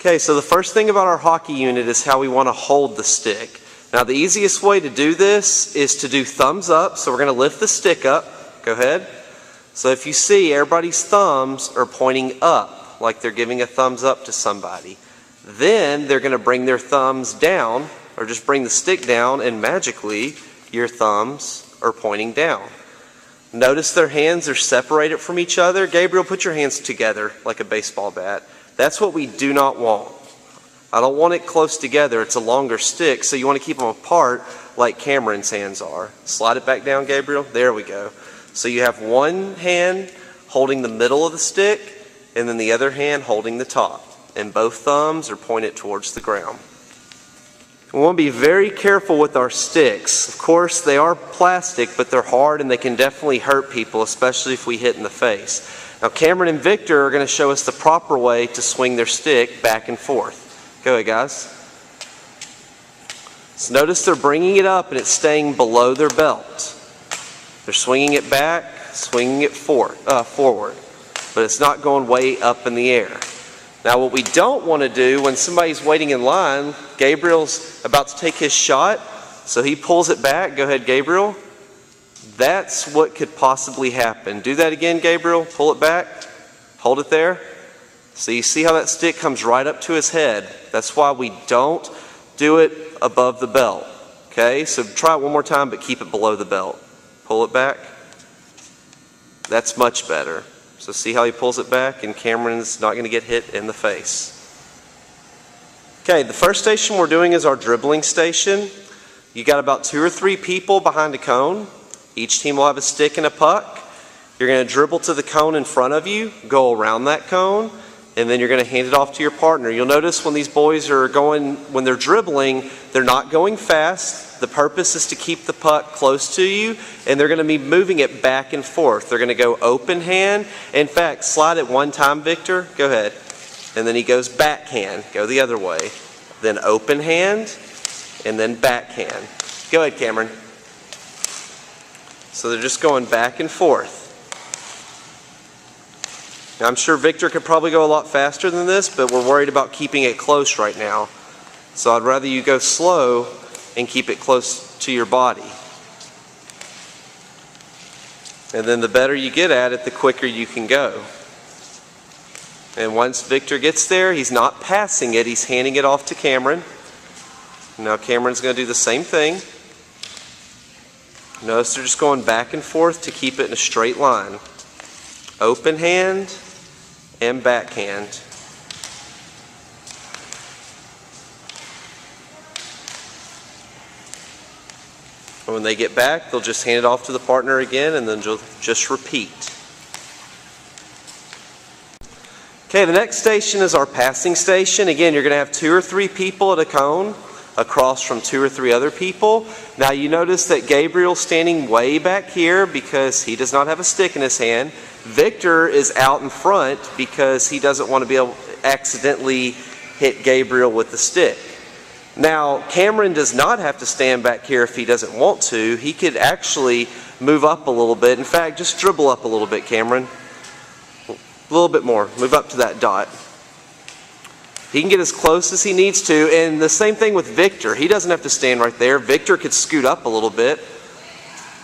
Okay, so the first thing about our hockey unit is how we want to hold the stick. Now the easiest way to do this is to do thumbs up. So we're going to lift the stick up. Go ahead. So if you see, everybody's thumbs are pointing up, like they're giving a thumbs up to somebody. Then they're going to bring their thumbs down, or just bring the stick down, and magically your thumbs are pointing down. Notice their hands are separated from each other. Gabriel, put your hands together like a baseball bat. That's what we do not want. I don't want it close together. It's a longer stick, so you want to keep them apart like Cameron's hands are. Slide it back down, Gabriel. There we go. So you have one hand holding the middle of the stick, and then the other hand holding the top. And both thumbs are pointed towards the ground. We want to be very careful with our sticks. Of course, they are plastic, but they're hard and they can definitely hurt people, especially if we hit in the face. Now, Cameron and Victor are going to show us the proper way to swing their stick back and forth. Go ahead, guys. So notice they're bringing it up and it's staying below their belt. They're swinging it back, swinging it forward, but it's not going way up in the air. Now what we don't want to do when somebody's waiting in line, Gabriel's about to take his shot, so he pulls it back. Go ahead, Gabriel. That's what could possibly happen. Do that again, Gabriel. Pull it back. Hold it there. So you see how that stick comes right up to his head. That's why we don't do it above the belt. Okay, so try it one more time, but keep it below the belt. Pull it back. That's much better. So see how he pulls it back, and Cameron's not going to get hit in the face. Okay, the first station we're doing is our dribbling station. You got about 2 or 3 people behind a cone. Each team will have a stick and a puck. You're going to dribble to the cone in front of you, go around that cone, and then you're going to hand it off to your partner. You'll notice when these boys are when they're dribbling, they're not going fast. The purpose is to keep the puck close to you, and they're going to be moving it back and forth. They're going to go open hand. In fact, slide it one time, Victor. Go ahead. And then he goes backhand. Go the other way. Then open hand, and then backhand. Go ahead, Cameron. So they're just going back and forth. Now, I'm sure Victor could probably go a lot faster than this, but we're worried about keeping it close right now. So I'd rather you go slow and keep it close to your body. And then the better you get at it, the quicker you can go. And once Victor gets there, he's not passing it, he's handing it off to Cameron. Now Cameron's going to do the same thing. Notice they're just going back and forth to keep it in a straight line. Open hand and backhand. And when they get back, they'll just hand it off to the partner again, and then just repeat. Okay, the next station is our passing station. Again, you're going to have 2 or 3 people at a cone across from 2 or 3 other people. Now you notice that Gabriel's standing way back here because he does not have a stick in his hand. Victor is out in front because he doesn't want to be able to accidentally hit Gabriel with the stick. Now, Cameron does not have to stand back here if he doesn't want to. He could actually move up a little bit. In fact, just dribble up a little bit, Cameron. A little bit more. Move up to that dot. He can get as close as he needs to. And the same thing with Victor. He doesn't have to stand right there. Victor could scoot up a little bit.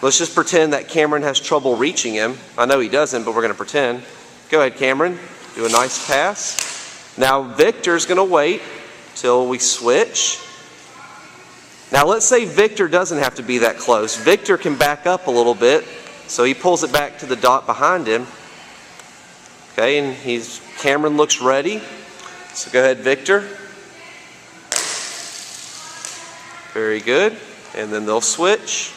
Let's just pretend that Cameron has trouble reaching him. I know he doesn't, but we're going to pretend. Go ahead, Cameron. Do a nice pass. Now, Victor's going to wait till we switch. Now let's say Victor doesn't have to be that close. Victor can back up a little bit, so he pulls it back to the dot behind him. Okay, and Cameron looks ready. So go ahead, Victor. Very good. And then they'll switch.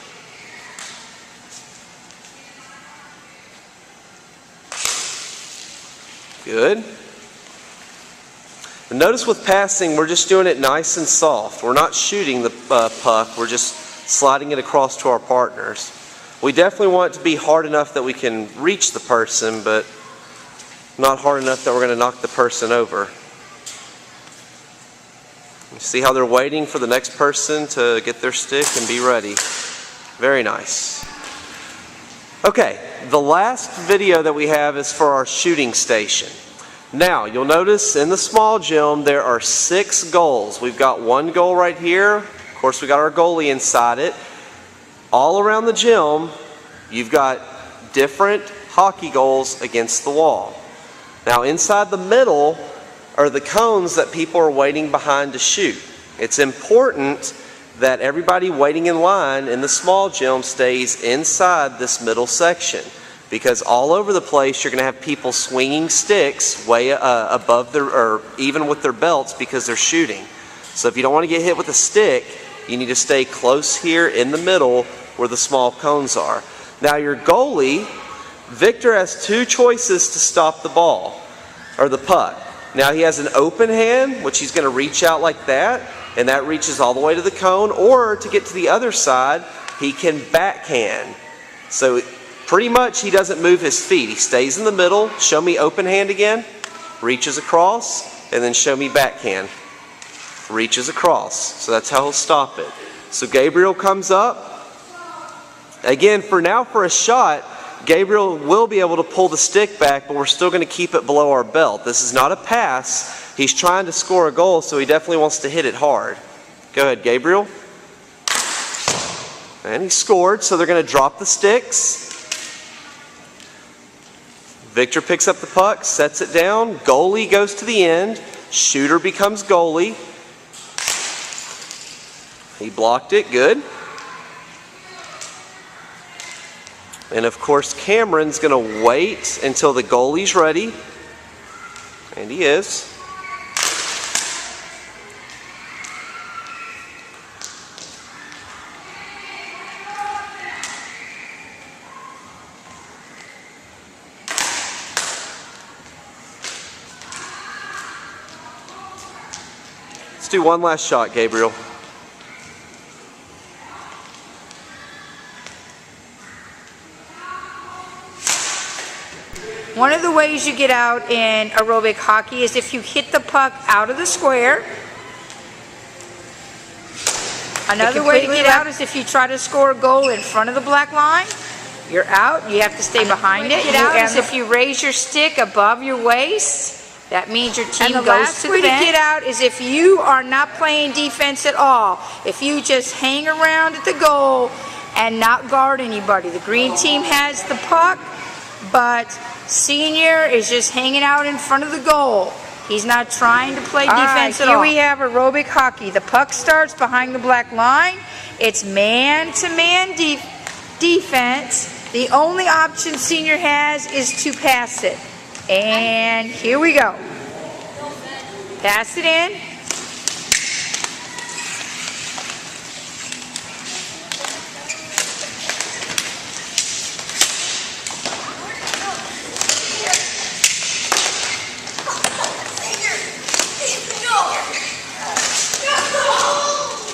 Good. And notice with passing, we're just doing it nice and soft. We're not shooting the puck. We're just sliding it across to our partners. We definitely want it to be hard enough that we can reach the person, but not hard enough that we're going to knock the person over. You see how they're waiting for the next person to get their stick and be ready. Very nice. Okay, the last video that we have is for our shooting station. Now, you'll notice in the small gym there are 6 goals. We've got 1 goal right here. Of course, we got our goalie inside it. All around the gym, you've got different hockey goals against the wall. Now, inside the middle are the cones that people are waiting behind to shoot. It's important that everybody waiting in line in the small gym stays inside this middle section, because all over the place you're going to have people swinging sticks way above their, or even with their belts, because they're shooting. So if you don't want to get hit with a stick, you need to stay close here in the middle where the small cones are. Now your goalie, Victor, has 2 choices to stop the ball, or the puck. Now he has an open hand, which he's going to reach out like that, and that reaches all the way to the cone, or to get to the other side, he can backhand. So pretty much he doesn't move his feet. He stays in the middle. Show me open hand again. Reaches across, and then show me backhand. Reaches across. So that's how he'll stop it. So Gabriel comes up. Again, for a shot, Gabriel will be able to pull the stick back, but we're still going to keep it below our belt. This is not a pass. He's trying to score a goal, so he definitely wants to hit it hard. Go ahead, Gabriel. And he scored, so they're going to drop the sticks. Victor picks up the puck, sets it down. Goalie goes to the end. Shooter becomes goalie. He blocked it, good. And of course, Cameron's going to wait until the goalie's ready. And he is. Let's do one last shot, Gabriel. One of the ways you get out in aerobic hockey is if you hit the puck out of the square. Another way to get out is if you try to score a goal in front of the black line. You're out. You have to stay behind it. Get out is if you raise your stick above your waist. That means your team goes to the bench. And the last way to get out is if you are not playing defense at all. If you just hang around at the goal and not guard anybody. The green team has the puck, but Senior is just hanging out in front of the goal. He's not trying to play defense at all. Here we have aerobic hockey. The puck starts behind the black line. It's man-to-man defense. The only option Senior has is to pass it. And here we go. Pass it in.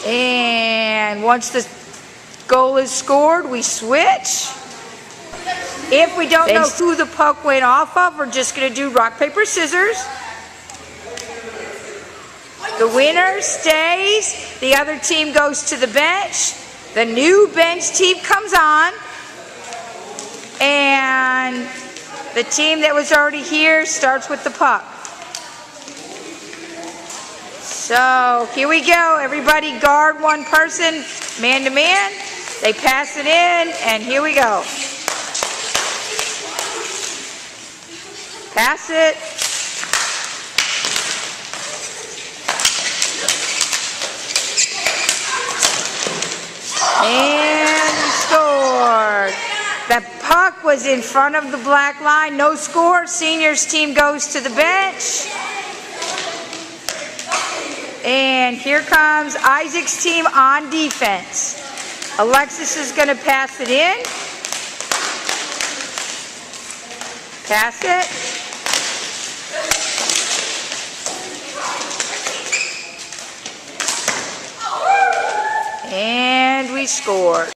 And once the goal is scored, we switch. If we don't know who the puck went off of, we're just going to do rock, paper, scissors. The winner stays. The other team goes to the bench. The new bench team comes on. And the team that was already here starts with the puck. So here we go. Everybody guard one person, man to man. They pass it in, and here we go. Pass it. And we scored. The puck was in front of the black line. No score. Seniors team goes to the bench. And here comes Isaac's team on defense. Alexis is going to pass it in. Pass it. And we scored.